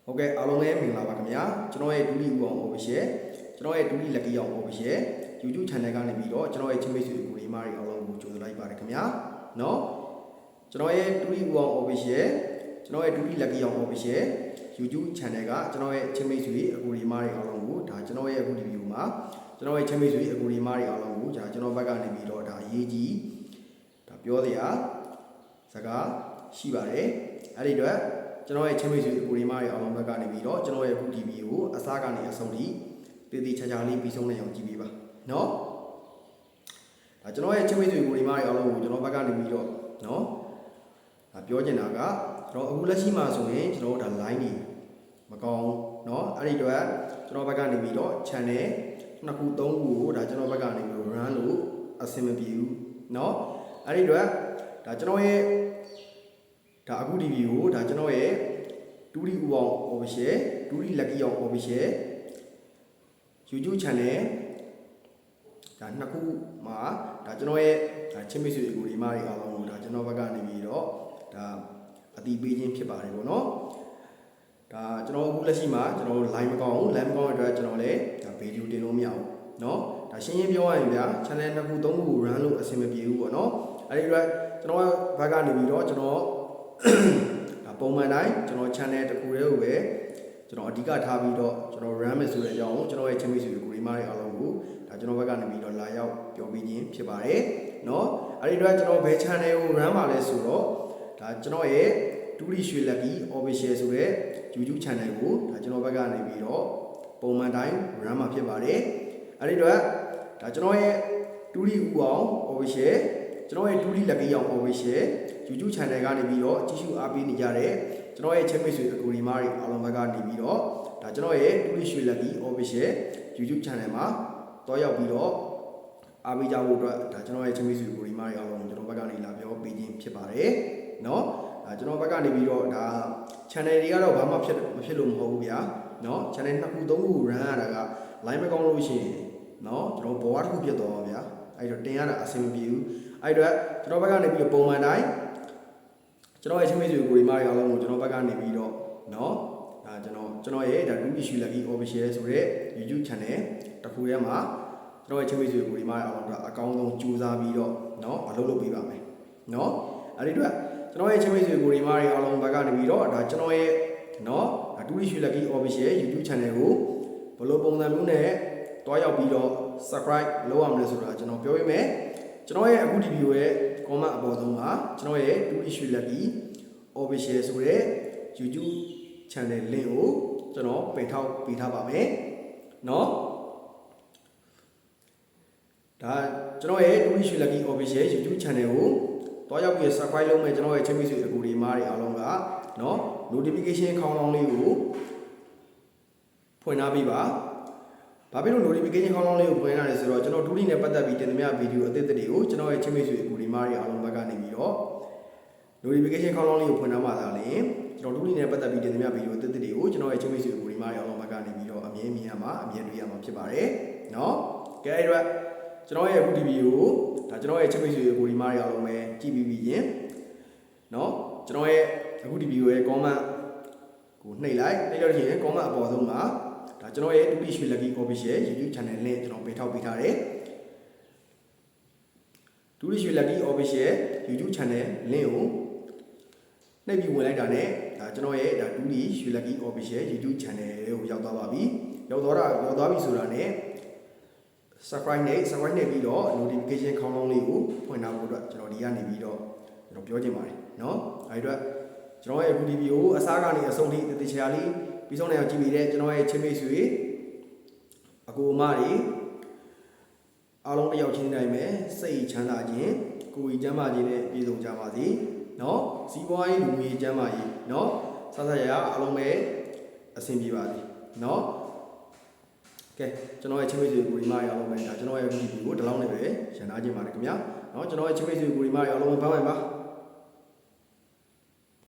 ဟုတ်ကဲ့အားလုံးပဲမင်္ဂလာပါခင်ဗျာကျွန်တော်ရဲ့ဒူလီဦးအောင် official ကျွန်တော်ရဲ့ဒူလီ lucky အောင် official YouTube channel ကနေပြီးတော့ကျွန်တော်ရဲ့ချင်းမိတ်ဆွေကိုရီမားတွေအားလုံးကိုကြိုဆိုလိုက်ပါတယ်ခင်ဗျာเนาะကျွန်တော်ရဲ့ဒူလီဦးအောင် official ကျွန်တော်ရဲ့ဒူလီ lucky အောင် official YouTube channel ကကျွန်တော်ရဲ့ချင်းမိတ်ဆွေအကိုရီမားတွေအားလုံးကိုဒါကျွန်တော်ရဲ့အခုဒီဗီဒီယိုမှာကျွန်တော်ရဲ့ချင်းမိတ်ဆွေအကိုရီမားတွေအားလုံးကိုဒါကျွန်တော်ဘက်ကနေပြီးတော့ဒါအရေးကြီးဒါပြောစရာစကားရှိပါတယ်အဲ့ဒီအတွက်ကျွန်တော်ရဲ့ချင်းမိတ်ဆွေကိုရီမားရဲ့အားလုံးဘက်ကနေပြီးတော့ကျွန်တော်ရဲ့အခုဒီဗီဒီယိုကိုအစားကနေအဆုံးထိတည်တည်ချာချာလေးပြီးဆုံးနိုင်အောင်ကြည့်ပေးပါเนาะဒါကျွန်တော်ရဲ့ချင်းမိတ်ဆွေကိုရီမားရဲ့အားလုံးကိုကျွန်တော်ဘက်ကနေပြီးတော့เนาะဒါပြောချင်တာကကျွန်တော်အခုလက်ရှိမှာဆိုရင်ကျွန်တော်ဒါ line ကြီးမကောင်းเนาะအဲ့ဒီအတွက်ကျွန်တော်ဘက်ကနေပြီးတော့ channel နှစ်ခုသုံးခုကိုဒါကျွန်တော်ဘက်ကနေပြီးတော့ run လို့အဆင်မပြေဘူးเนาะအဲ့ဒီအတွက်ဒါကျွန်တော်ရဲ့ဒါအခုဒီဗီဒီယိုဒါကျွန်တော်ရဲ့ဒူလီဦးအောင် official ဒူလီ lucky အောင် official YouTube channel ဒါနှစ်ခုမှာဒါကျွန်တော်ရဲ့ဒါချင်းမိတ်ဆွေကိုဒီမားတွေအားလုံးကိုဒါကျွန်တော်ဘက်ကနေပြီးတော့ဒါအတိပေးခြင်းဖြစ်ပါတယ်ပေါ့နော်ဒါကျွန်တော်အခုလက်ရှိမှာကျွန်တော် line မကောင်းဘူး line မကောင်းတဲ့အတွက်ကျွန်တော်လည်းဒါဗီဒီယိုတင်လို့မရဘူးเนาะဒါရှင်းရှင်းပြောရရင်ဗျာ channel နှစ်ခုသုံးခု run လို့အဆင်မပြေဘူးပေါ့နော်အဲ့ဒီအတွက်ကျွန်တော်ဘက်ကနေပြီးတော့ကျွန်တော်ဒါပုံမှန်တိုင်းကျွန်တော် channel တစ်ခုတည်းကိုပဲကျွန်တော်အဓိကထားပြီးတော့ကျွန်တော် run မယ်ဆိုတဲ့အကြောင်းကိုကျွန်တော်ရဲ့ချင်းမိတ်ဆွေကိုရီမားတွေအားလုံးကိုဒါကျွန်တော်ဘက်ကနေပြီးတော့လာရောက်ပြောပြခြင်းဖြစ်ပါတယ်เนาะအဲ့ဒီအတွက်ကျွန်တော်ဘယ် channel ကို run မှာလဲဆိုတော့ဒါကျွန်တော်ရဲ့ဒူလီရွှေ lucky official ဆိုတဲ့ YouTube channel ကိုဒါကျွန်တော်ဘက်ကနေပြီးတော့ပုံမှန်တိုင်း run မှာဖြစ်ပါတယ်အဲ့ဒီအတွက်ဒါကျွန်တော်ရဲ့ဒူလီဦးအောင် official ကျွန်တော်ရဲ့ဒူလီ lucky အောင် official YouTube channel ကနေပြီးတော့ကြည့်ရှုအားပေးနေကြတဲ့ကျွန်တော်ရဲ့ချင်းမိတ်ဆွေအကိုရီမားတွေအားလုံးဘက်ကနေပြီးတော့ဒါကျွန်တော်ရဲ့ဒူလီရွှေ lucky official YouTube channel မှာတွားရောက်ပြီးတော့အားပေးကြဖို့အတွက်ဒါကျွန်တော်ရဲ့ချင်းမိတ်ဆွေအကိုရီမားတွေအားလုံးကျွန်တော်ဘက်ကနေလာပြောပေးခြင်းဖြစ်ပါတယ်เนาะဒါကျွန်တော်ဘက်ကနေပြီးတော့ဒါ channel တွေကတော့ဘာမှမဖြစ်လို့မဟုတ်ဘူးဗျာเนาะ channel နှစ်ခုသုံးခု run ရတာက line မကောင်းလို့ရှိရင်เนาะကျွန်တော်ဘောတစ်ခုဖြစ်သွားပါဗျာအဲ့တော့တင်ရတာအဆင်မပြေဘူးအဲ့တော့ကျွန်တော်ဘက်ကနေပြီးတော့ပုံမှန်တိုင်းကျွန်တော်ရဲ့ချင်းမိတ်ဆွေကိုရီမားတွေအားလုံးကိုကျွန်တော်ဘက်ကနေပြီးတော့เนาะဒါကျွန်တော်ရဲ့ဒါဒူလီရွှေ lucky official ဆိုတဲ့ YouTube channel တစ်ခုထဲမှာကျွန်တော်ရဲ့ချင်းမိတ်ဆွေကိုရီမားတွေအားလုံးကအကောင်းဆုံးကြိုးစားပြီးတော့เนาะအလုပ်လုပ်ပေးပါမယ်เนาะအဲ့ဒီအတွက်ကျွန်တော်ရဲ့ချင်းမိတ်ဆွေကိုရီမားတွေအားလုံးဘက်ကနေပြီးတော့ဒါကျွန်တော်ရဲ့เนาะဒူလီရွှေ lucky official YouTube channel ကိုဘယ်လိုပုံစံမျိုးနဲ့တွားရောက်ပြီးတော့ subscribe လုပ်ရမလဲဆိုတာကျွန်တော်ပြောပေးမယ်ကျွန်တော်ရဲ့အခုဒီဗီဒီယိုရဲ့ comment အပေါ်ဆုံးမှာကျွန်တော်ရဲ့ဒူလီရွှေ lucky official ဆိုတဲ့ YouTube channel link ကိုကျွန်တော်ပေးထားပါမယ်เนาะဒါကျွန်တော်ရဲ့ဒူလီရွှေ lucky official YouTube channel ကိုတွားရောက်ပြီး subscribe လုပ်မယ်ကျွန်တော်ရဲ့ချင်းမိတ်ဆွေအကူဒီမားတွေအားလုံးကเนาะ notification ခေါင်းလောင်းလေးကိုဖွင့်ထားပြီးပါဘာဖြစ်လို့ notification ခေါင်းလောင်းလေးကိုဖွင့်ထားလဲဆိုတော့ကျွန်တော်ဒူလီနဲ့ပတ်သက်ပြီးတင်ပြဗီဒီယိုအသစ်တွေကိုကျွန်တော်ရဲ့ချင်းမိတ်ဆွေအကူဒီမားတွေအားလုံးဘက်ကနေပြီးတော့ notification ခေါင်းလောင်းလေးကိုဖွင့်ထားမှသာလေကျွန်တော်ဒူလီနဲ့ပတ်သက်ပြီးတင်ပြဗီဒီယိုအသစ်တွေကိုကျွန်တော်ရဲ့ချင်းမိတ်ဆွေအကူဒီမားတွေအားလုံးဘက်ကနေပြီးတော့အမြဲမြင်ရမှာအမြဲတွေ့ရမှာဖြစ်ပါတယ်เนาะကဲအဲ့တော့ကျွန်တော်ရဲ့အခုဒီဗီဒီယိုကိုဒါကျွန်တော်ရဲ့ချင်းမိတ်ဆွေအကူဒီမားတွေအားလုံးပဲကြည့်ပြီးရင်เนาะကျွန်တော်ရဲ့အခုဒီဗီဒီယိုရဲ့ comment ကိုနှိပ်လိုက်လို့ရှိရင် comment အပေါ်ဆုံးမှာဒါကျွန်တော်ရဲ့ဒူလီရွှေ lucky official YouTube channel link ကျွန်တော်ပေးထားတယ်ဒူလီရွှေ lucky official YouTube channel link ကိုနှိပ်ပြီးဝင်လိုက်တာနဲ့ဒါကျွန်တော်ရဲ့ဒါဒူလီရွှေ lucky official YouTube channel ကိုရောက်သွားပါပြီရောက်သွားပြီဆိုတာနဲ့ subscribe နဲ့ပြီးတော့ notification ခေါင်းလောင်းလေးကိုဖွင့်ထားဖို့အတွက်ကျွန်တော်ဒီကနေပြီးတော့ကျွန်တော်ပြောချင်ပါတယ်เนาะအဲဒီအတွက်ကျွန်တော်ရဲ့အခုဒီဗီဒီယိုအစားကနေအဆုံးထိတည်ချာလေးပြီးဆုံးနေအောင်ကြည့်ပြီးတဲ့ကျွန်တော်ရဲ့ချင်းမိတ်ဆွေအကူအမတွေအားလုံးတစ်ယောက်ချင်းတိုင်းပဲစိတ်ချမ်းသာခြင်းကိုယ်ကြီးကျန်းမာခြင်းနဲ့ပြည့်စုံကြပါစေเนาะစီးပွားရေးလူမှုရေးကျန်းမာရေးเนาะဆဆရအားလုံးပဲအဆင်ပြေပါစေเนาะကဲကျွန်တော်ရဲ့ချင်းမိတ်ဆွေကိုရီမားရအောင်ပဲဒါကျွန်တော်ရဲ့ဗီဒီယိုကိုဒီလောက်နဲ့ပဲရှင်းထားခြင်းပါတယ်ခင်ဗျာเนาะကျွန်တော်ရဲ့ချင်းမိတ်ဆွေကိုရီမားရအောင်ပဲဘာမှမပါ